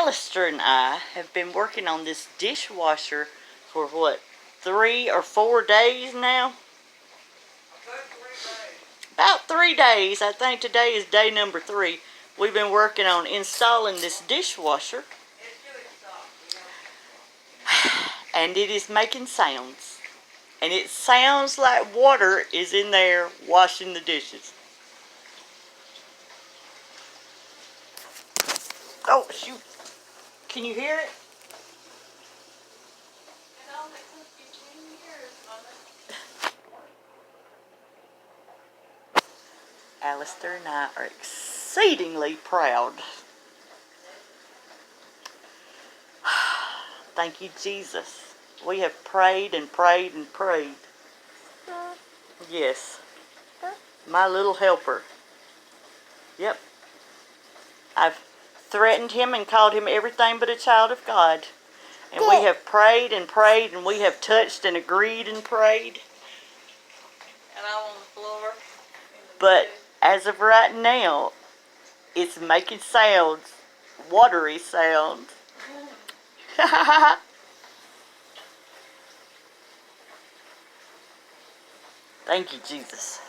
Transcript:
Alistair and I have been working on this dishwasher for what, 3 or 4 days now? About 3 days. I think today is day number 3. We've been working on installing this dishwasher. And it is making sounds. And it sounds like water is in there washing the dishes. Oh, shoot. Can you hear it? Alistair and I are exceedingly proud. Thank you, Jesus. We have prayed and prayed and prayed. Yes. My little helper. Yep. I've threatened him and called him everything but a child of God. And we have prayed and prayed, and we have touched and agreed and prayed. And I'm on the floor. But as of right now, it's making sounds, watery sounds. Thank you, Jesus.